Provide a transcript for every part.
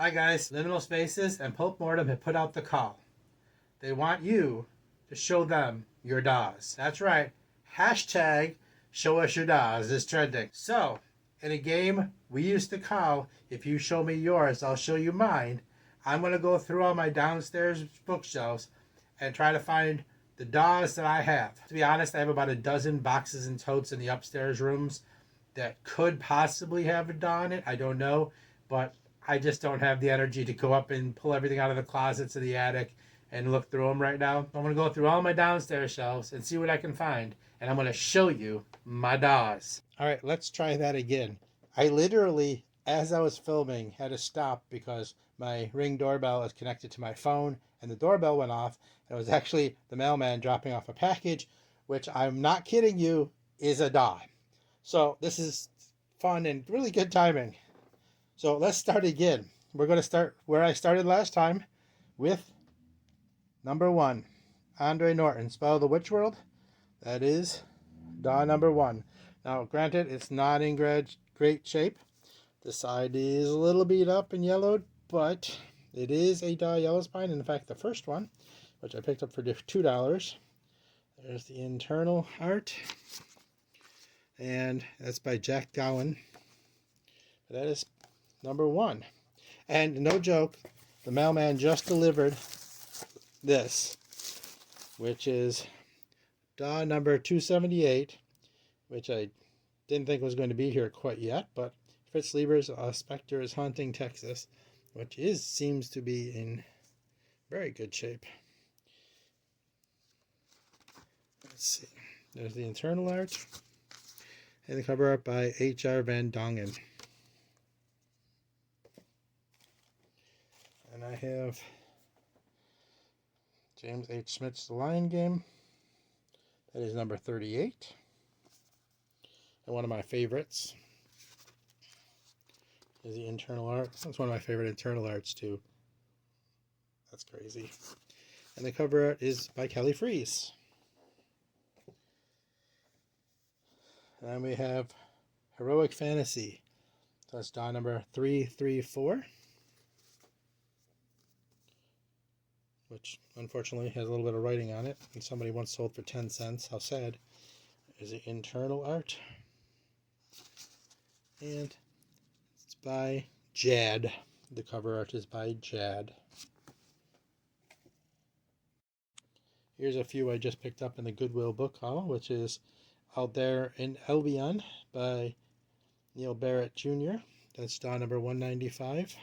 Hi guys, Liminal Spaces and Pope Mortem have put out the call. They want you to show them your DAWs. That's right. Hashtag show us your DAWs is trending. So, in a game we used to call, if you show me yours, I'll show you mine. I'm going to go through all my downstairs bookshelves and try to find the DAWs that I have. To be honest, I have about a dozen boxes and totes in the upstairs rooms that could possibly have a DAW in it. I don't know, but I just don't have the energy to go up and pull everything out of the closets of the attic and look through them right now. I'm going to go through all my downstairs shelves and see what I can find. And I'm going to show you my DAWs. All right, let's try that again. I literally, as I was filming, had to stop because my Ring doorbell is connected to my phone and the doorbell went off. And it was actually the mailman dropping off a package, which I'm not kidding you, is a DAW. So this is fun and really good timing. So let's start again. We're going to start where I started last time with number 1. Andre Norton, Spell of the Witch World. That is DAW number 1. Now, granted, it's not in great shape. The side is a little beat up and yellowed, but it is a DAW yellow spine. In fact, the first one, which I picked up for $2. There's the internal art. And that's by Jack Gowan. That is number 1. And no joke, the mailman just delivered this, which is DAW number 278, which I didn't think was going to be here quite yet, but Fritz Lieber's Spectre is Haunting Texas, which seems to be in very good shape. Let's see. There's the internal art and the cover art by H.R. Van Dongen. And I have James H. Smith's The Lion Game. That is number 38. And one of my favorites is the internal art. That's one of my favorite internal arts too. That's crazy. And the cover art is by Kelly Freas. And then we have Heroic Fantasy. That's DAW number 334. Which unfortunately has a little bit of writing on it, and somebody once sold for 10 cents. How sad. Is the internal art. And it's by Jad. The cover art is by Jad. Here's a few I just picked up in the Goodwill book haul, which is Out There in Albion by Neil Barrett Jr. That's DAW number 195.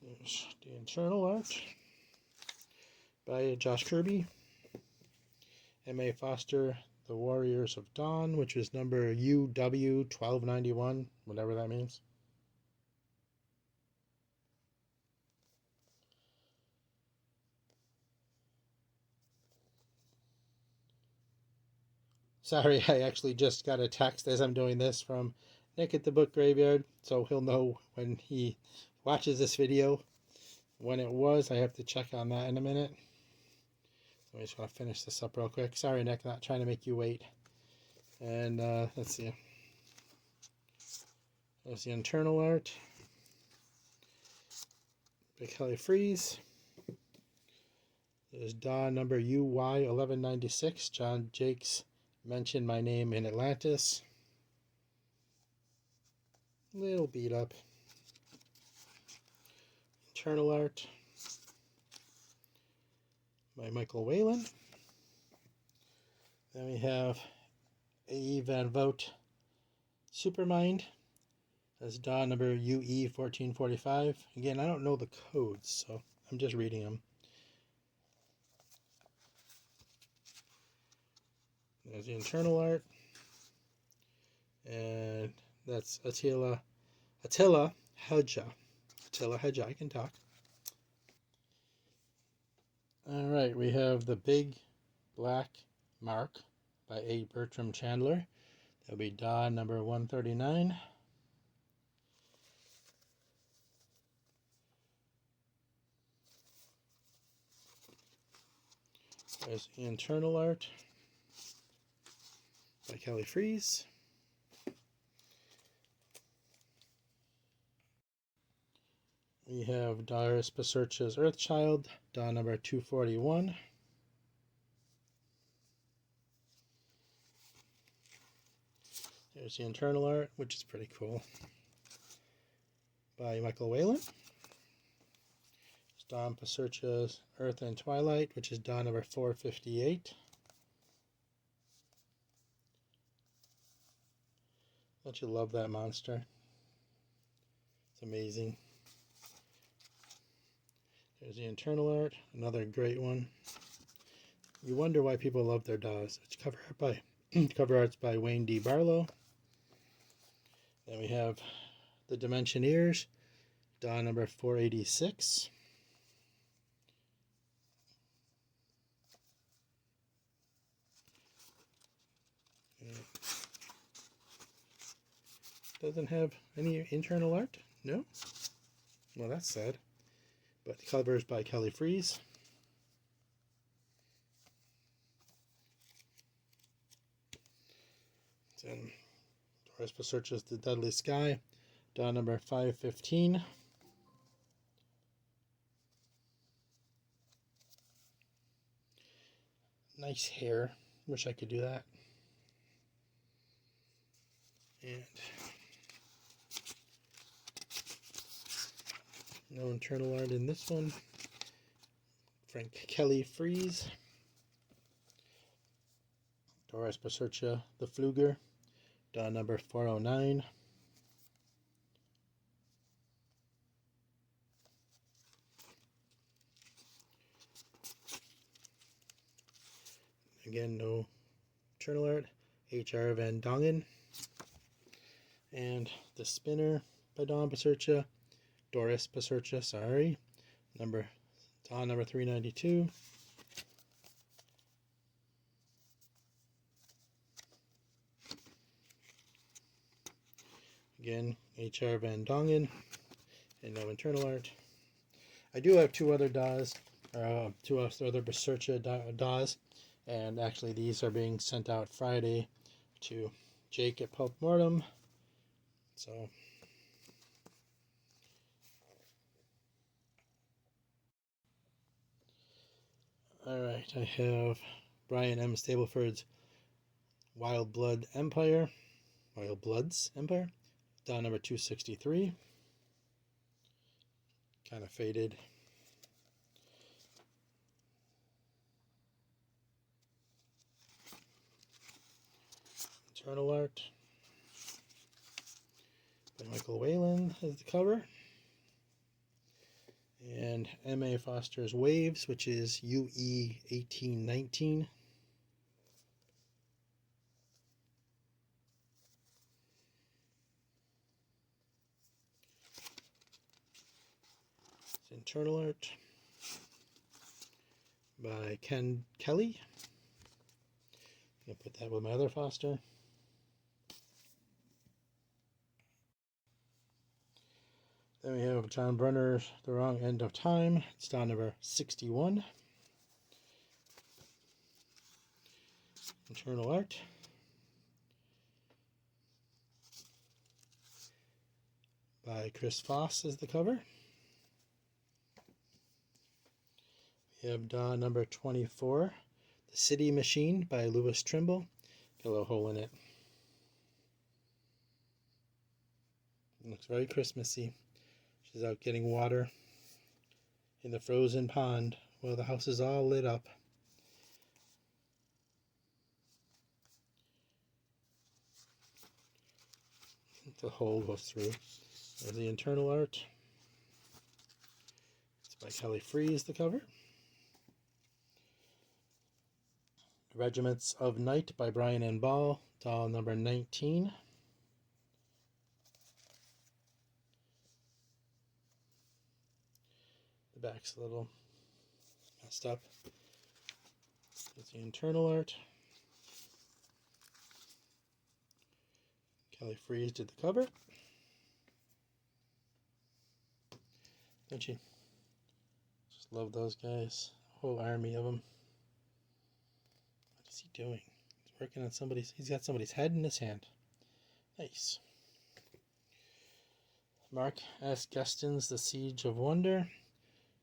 There's the internal art by Josh Kirby. M.A. Foster, The Warriors of Dawn, which is number UW1291, whatever that means. Sorry, I actually just got a text as I'm doing this from Nick at the Book Graveyard, so he'll know when he watches this video when it was. I have to check on that in a minute. So I just want to finish this up real quick. Sorry, Nick, not trying to make you wait. And let's see. There's the internal art by Kelly Freas. There's DAW number UY1196. John Jakes mentioned my name in Atlantis. Little beat up. Internal art by Michael Whalen. Then we have A. Van Vogt Supermind. That's DAW number UE1445. Again, I don't know the codes, so I'm just reading them. There's the internal art. And that's Attila Hedja. Attila Hedja, I can talk. Alright, we have The Big Black Mark by A. Bertram Chandler. That'll be DAW number 139. There's the internal art by Kelly Freas. We have Daws Earth Earthchild, DAW number 241. There's the internal art, which is pretty cool, by Michael Whalen. Dawn Pasurcha's Earth and Twilight, which is DAW number 458. Don't you love that monster? It's amazing. There's the internal art, another great one. You wonder why people love their DAWs. It's cover arts by Wayne D. Barlow. Then we have the Dimensioneers, DAW number 486. Doesn't have any internal art? No? Well, that's sad. But the cover is by Kelly Freeze. Then Doris Pasurcha's The Deadly Sky, DAW number 515. Nice hair. Wish I could do that. And no internal art in this one. Frank Kelly Freeze. Doris Pasurcha, The Fluger, DAW number 409. Again, no internal art. H.R. Van Dongen. And The Spinner by Dawn Pasurcha. Doris Pasurcha, sorry. DAW number 392. Again, H.R. Van Dongen, and no internal art. I do have two other DAWs, two other Pasurcha DAWs, and actually these are being sent out Friday to Jake at Pulp Mortem. So, alright, I have Brian M. Stableford's Wild Bloods Empire, DAW number 263. Kind of faded. Internal art by Michael Whalen as the cover. And M.A. Foster's Waves, which is UE 1819. It's internal art by Ken Kelly. I'm going to put that with my other Foster. Then we have John Brunner's The Wrong End of Time. It's DAW number 61. Internal art. By Chris Foss is the cover. We have DAW number 24. The City Machine by Louis Trimble. Got a little hole in it. It looks very Christmassy. She's out getting water in the frozen pond while the house is all lit up. The hole goes through. There's the internal art. It's by Kelly Freeze, the cover. Regiments of Night by Brian N. Ball, DAW number 19. The back's a little messed up. There's the internal art. Kelly Freeze did the cover. Don't you? Just love those guys. A whole army of them. What is he doing? He's working on he's got somebody's head in his hand. Nice. Mark S. Gustin's The Siege of Wonder,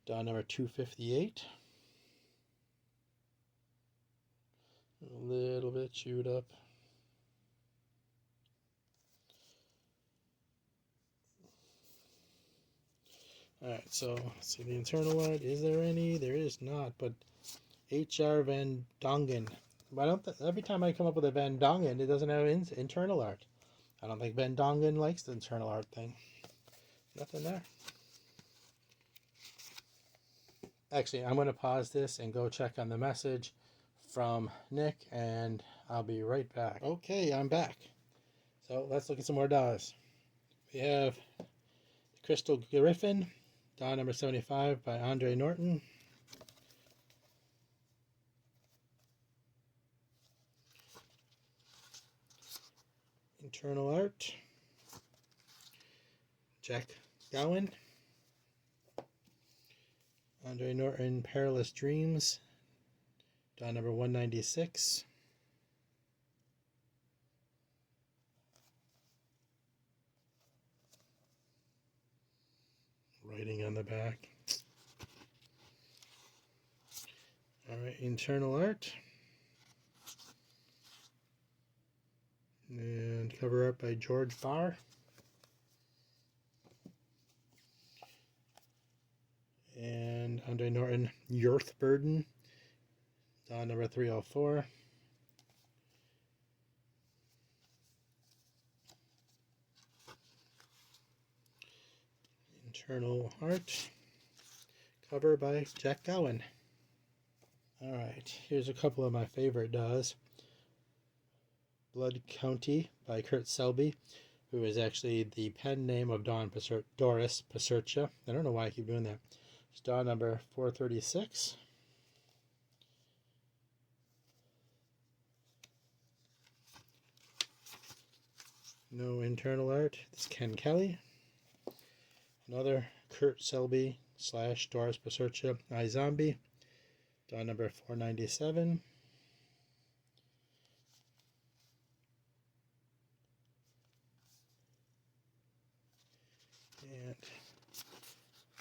DAW number 258. A little bit chewed up. Alright, so let's see the internal art. Is there any? There is not, but H.R. Van Dongen. But I don't every time I come up with a Van Dongen, it doesn't have internal art. I don't think Van Dongen likes the internal art thing. Nothing there. Actually, I'm going to pause this and go check on the message from Nick, and I'll be right back. Okay, I'm back. So let's look at some more DAWs. We have Crystal Griffin, DAW number 75 by Andre Norton. Internal art, Jack Gowan. Andre Norton, Perilous Dreams, DAW number 196. Writing on the back. Alright, internal art. And cover art by George Barr. And Andre Norton, Earth Burden, DAW number 304. Internal art, cover by Jack Gowan. Alright, here's a couple of my favorite DAWs. Blood County by Kurt Selby, who is actually the pen name of Doris Pasercha. I don't know why I keep doing that. It's DAW number 436. No internal art. It's Ken Kelly. Another Kurt Selby / Doris Pasercha iZombie. DAW number 497. And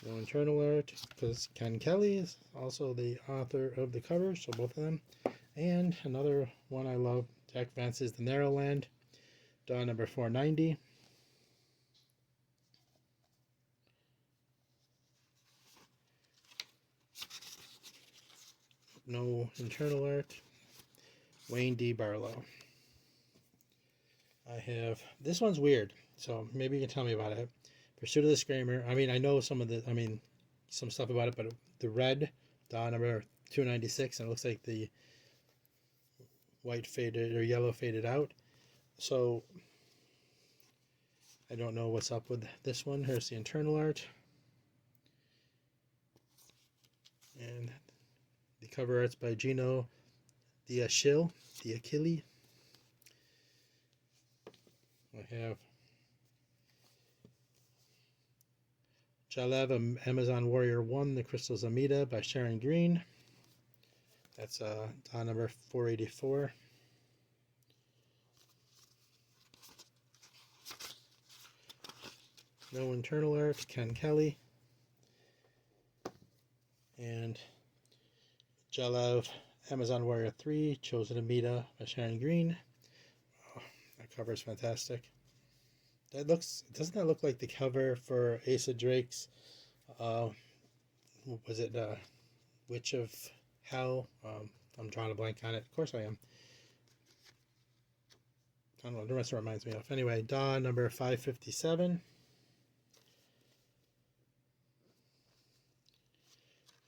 no internal art, because Ken Kelly is also the author of the cover, so both of them. And another one I love, Jack Vance's The Narrow Land, DAW number 490. No internal art. Wayne D. Barlow. I have, this one's weird, so maybe you can tell me about it. Pursuit of the Screamer. I mean, I know some stuff about it, but the red, DAW number 296, and it looks like the white faded or yellow faded out. So I don't know what's up with this one. Here's the internal art. And the cover art's by Gino Diachili. I have Jalev Amazon Warrior 1, The Crystals Amida by Sharon Green. That's DAW number 484. No internal art, Ken Kelly. And Jalev Amazon Warrior 3, Chosen Amida by Sharon Green. Oh, that cover is fantastic. Doesn't that look like the cover for Asa Drake's, was it Witch of Hell? I'm drawing a blank on it. Of course I am. I don't know, the rest reminds me of. Anyway, DAW number 557.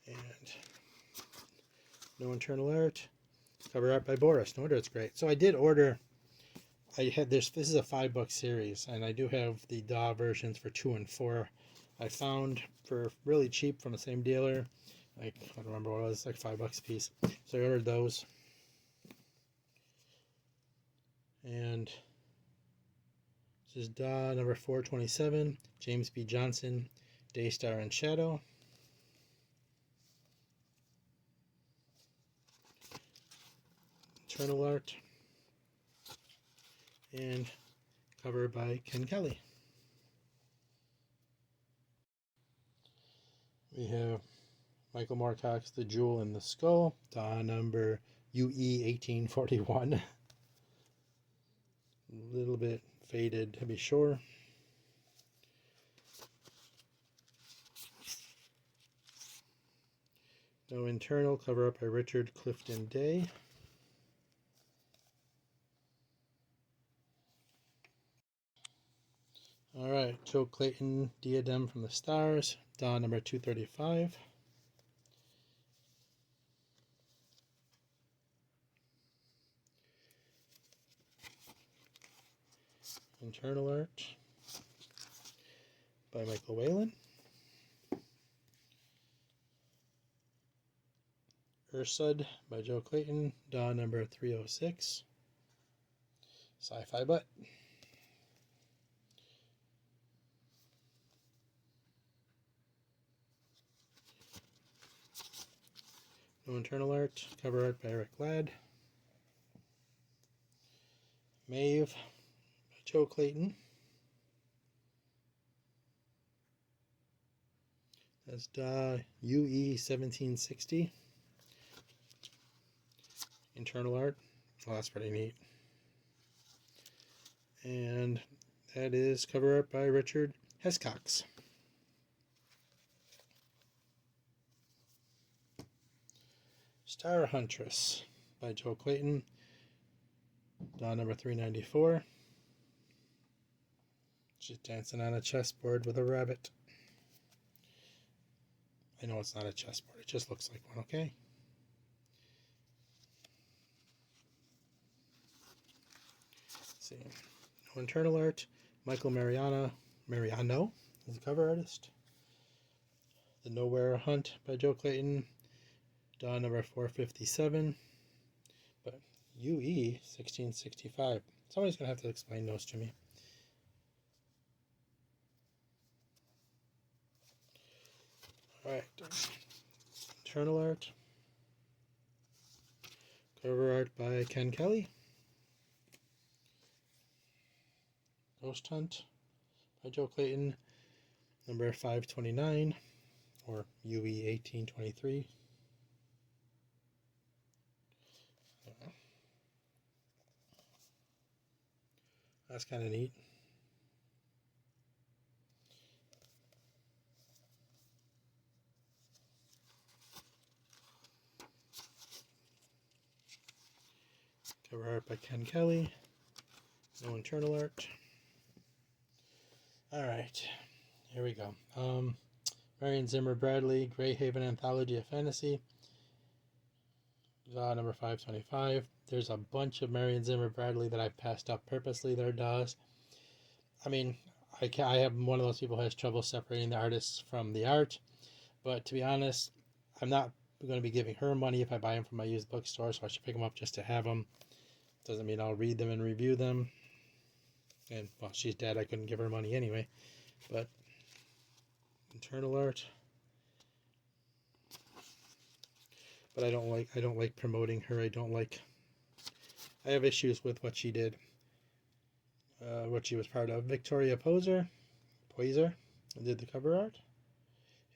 And no internal art. Cover art by Boris. No wonder it's great. So I did order, this is a $5 series, and I do have the DAW versions for 2 and 4. I found for really cheap from the same dealer. Like, I don't remember what it was, like $5 a piece. So I ordered those. And this is DAW number 427, James B. Johnson, Daystar and Shadow. Internal art. And cover by Ken Kelly. We have Michael Moorcock's The Jewel in the Skull, DAW number UE 1841. A little bit faded to be sure. No internal, cover up by Richard Clifton Day. Alright, Joe Clayton, Diadem from the Stars, DAW number 235. Internal art by Michael Whalen. Ursud by Joe Clayton, DAW number 306. Sci-fi butt. No internal art, cover art by Eric Ladd. Maeve by Joe Clayton. That's DAW UE 1760. Internal art. Well, that's pretty neat. And that is cover art by Richard Hescox. Star Huntress by Joe Clayton, DAW number 394. She's dancing on a chessboard with a rabbit. I know it's not a chessboard, it just looks like one, okay? Let's see. No internal art. Michael Mariano is the cover artist. The Nowhere Hunt by Joe Clayton, DAW number 457, but UE 1665. Somebody's going to have to explain those to me. Alright, internal art. Cover art by Ken Kelly. Ghost Hunt by Joe Clayton, number 529, or UE 1823. That's kind of neat. Cover art by Ken Kelly. No internal art. Alright, here we go. Marion Zimmer Bradley, Greyhaven Anthology of Fantasy. DAW number 525. There's a bunch of Marion Zimmer Bradley that I've passed up purposely. They're DAWs. I mean, I have one of those people who has trouble separating the artists from the art. But to be honest, I'm not going to be giving her money if I buy them from my used bookstore, so I should pick them up just to have them. Doesn't mean I'll read them and review them. And, well, she's dead. I couldn't give her money anyway. But, internal art. But I don't like promoting her. I have issues with what she did. What she was part of. Victoria Poiser did the cover art.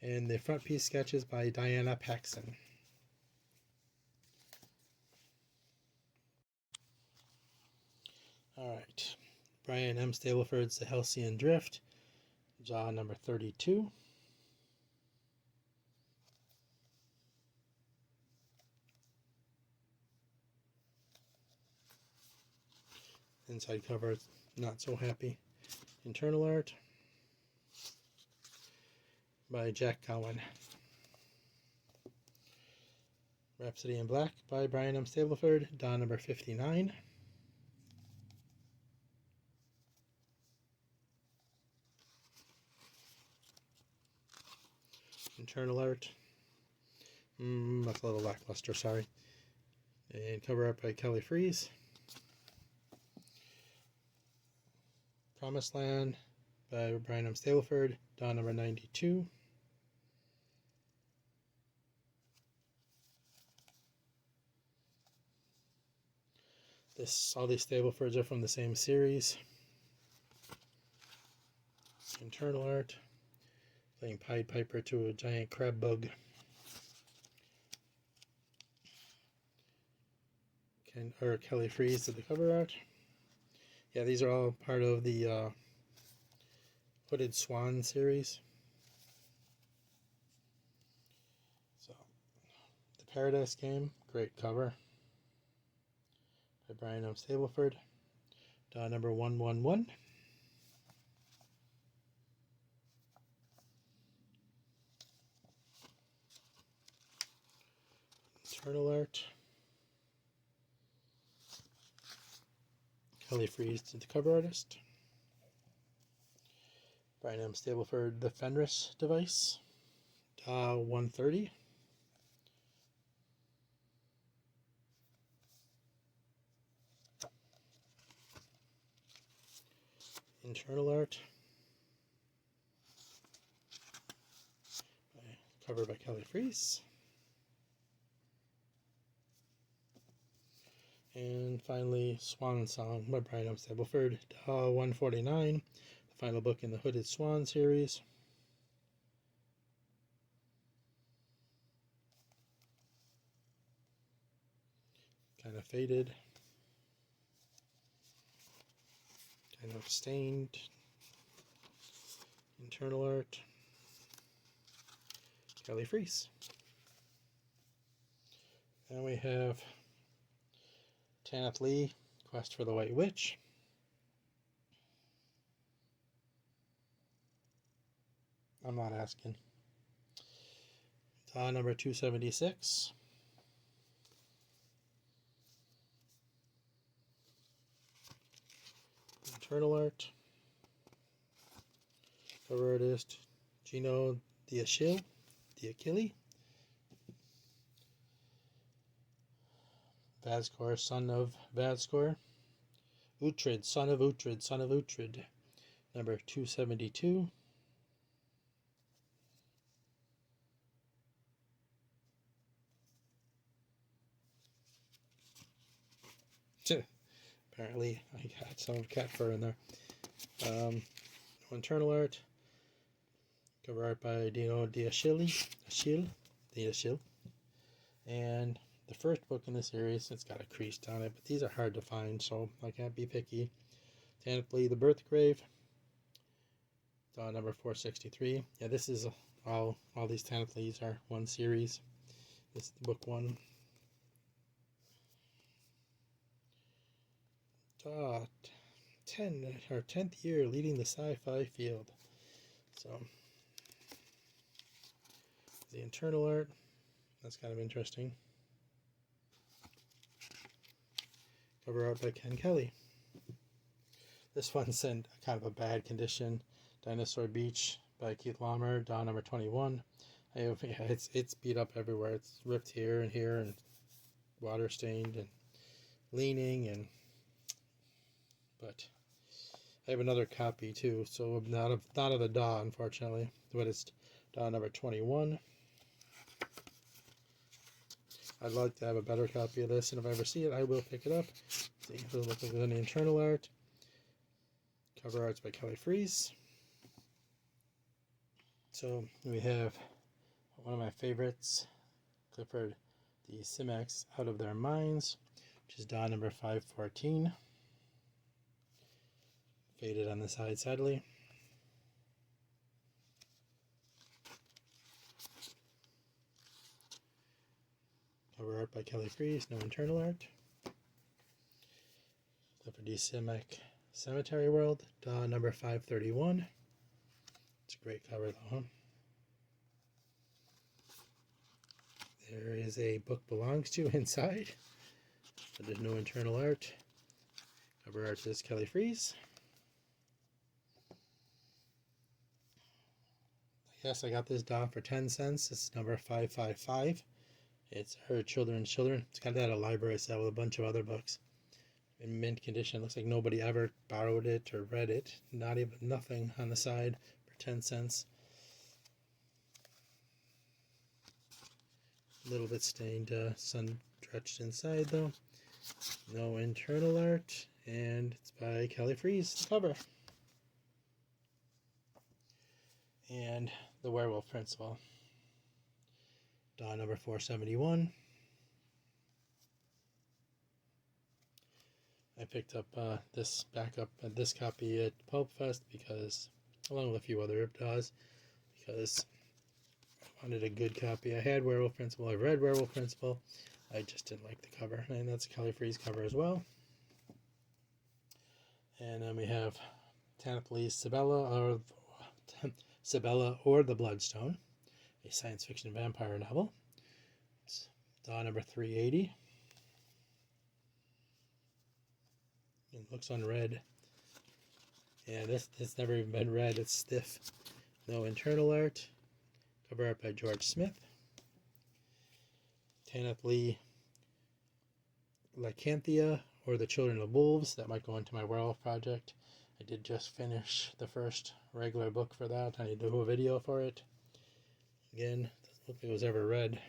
And the front piece sketches by Diana Paxson. Alright. Brian M. Stableford's The Halcyon Drift. DAW number 32. Inside cover, not so happy. Internal art by Jack Cowan. Rhapsody in Black by Brian M. Stableford, DAW number 59. Internal art. That's a little lackluster, sorry. And cover art by Kelly Freeze. Promised Land by Brian M. Stableford, DAW number 92. All these Staplefords are from the same series. Internal art. playing Pied Piper to a giant crab bug. Kelly Freas did the cover art. Yeah, these are all part of the Hooded Swan series. So, the Paradise Game, great cover by Clayton and Stableford. DAW number 111. Internal art. Kelly Freas did the cover artist. Clayton and Stableford, the Fenris device. DAW 130. Internal art. Cover by Kelly Freas. And finally, Swan Song by Clayton and Stableford, DAW 149, the final book in the Hooded Swan series. Kind of faded, kind of stained. Internal art, Kelly Freas. And we have Tanith Lee, Quest for the White Witch. I'm not asking. DAW number 276. Internal art. Cover artist Gino D'Achille. Vazcor, son of Vazcor. Uhtred, son of Uhtred. Number 272. Apparently, I got some cat fur in there. Internal art. Cover art by Dino D'Achille. And the first book in the series, it's got a crease on it, but these are hard to find, so I can't be picky. Tanith Lee, The Birth Grave. Number 463. Yeah, this is all these Tanith Lees are one series. This is book 1. 10th year leading the sci-fi field. So the internal art, that's kind of interesting. Cover art by Ken Kelly. This one's in kind of a bad condition. Dinosaur Beach by Keith Laumer, DAW number 21. It's beat up everywhere. It's ripped here and water stained and leaning but I have another copy too, so not of the DAW, unfortunately, but it's DAW number 21. I'd like to have a better copy of this, and if I ever see it, I will pick it up. See if it looks like there's any internal art. Cover art's by Kelly Freas. So we have one of my favorites, Clifford the Simex Out of Their Minds, which is DAW number 514. Faded on the side, sadly. Cover art by Kelly Freas, no internal art. Clifford D. Simek Cemetery World, DAW number 531. It's a great cover though, huh? There is a Book Belongs To inside, but there's no internal art. Cover art is Kelly Freas. Yes, I got this DAW for 10 cents. This is number 555. It's Her Children's Children. It's kind of at a library set with a bunch of other books. In mint condition. Looks like nobody ever borrowed it or read it. Nothing on the side for 10 cents. A little bit stained, sun drenched inside though. No internal art, and it's by Kelly Freas, the cover. and The Werewolf Principle. DAW number 471. I picked up this copy at Pulp Fest because, along with a few other DAWs, because I wanted a good copy. I had Werewolf Principle, I read Werewolf Principle, I just didn't like the cover, and that's a color freeze cover as well. And then we have Tanith Lee's Sibella or the Bloodstone, a science fiction vampire novel. It's DAW number 380. It looks unread. Yeah, it's never even been read. It's stiff. No internal art. Cover art by George Smith. Tanith Lee, Lycanthia, or The Children of Wolves. That might go into my werewolf project. I did just finish the first regular book for that. I need to do a video for it. Again, doesn't look like it was ever read.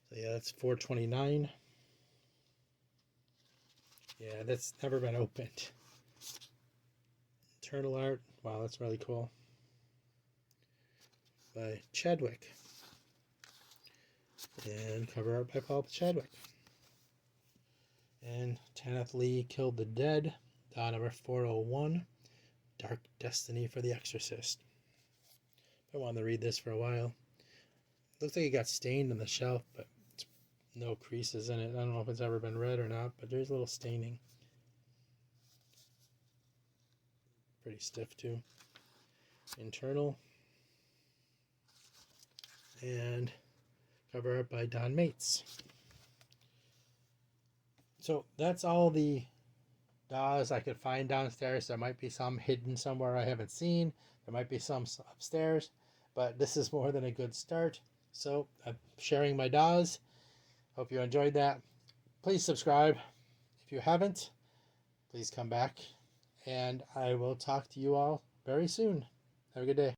So yeah, that's 429. Yeah, that's never been opened. Internal art. Wow, that's really cool. By Chadwick. And cover art by Paul Chadwick. And Tanith Lee Killed the Dead. DAW number 401. Dark Destiny for the Exorcist. I wanted to read this for a while. Looks like it got stained on the shelf, but it's no creases in it. I don't know if it's ever been read or not, but there's a little staining. Pretty stiff too. Internal. And cover art by Don Mates. So that's all the DAWs I could find downstairs. There might be some hidden somewhere I haven't seen. There might be some upstairs, but this is more than a good start. So I'm sharing my DAWs. Hope you enjoyed that. Please subscribe. If you haven't, please come back, and I will talk to you all very soon. Have a good day.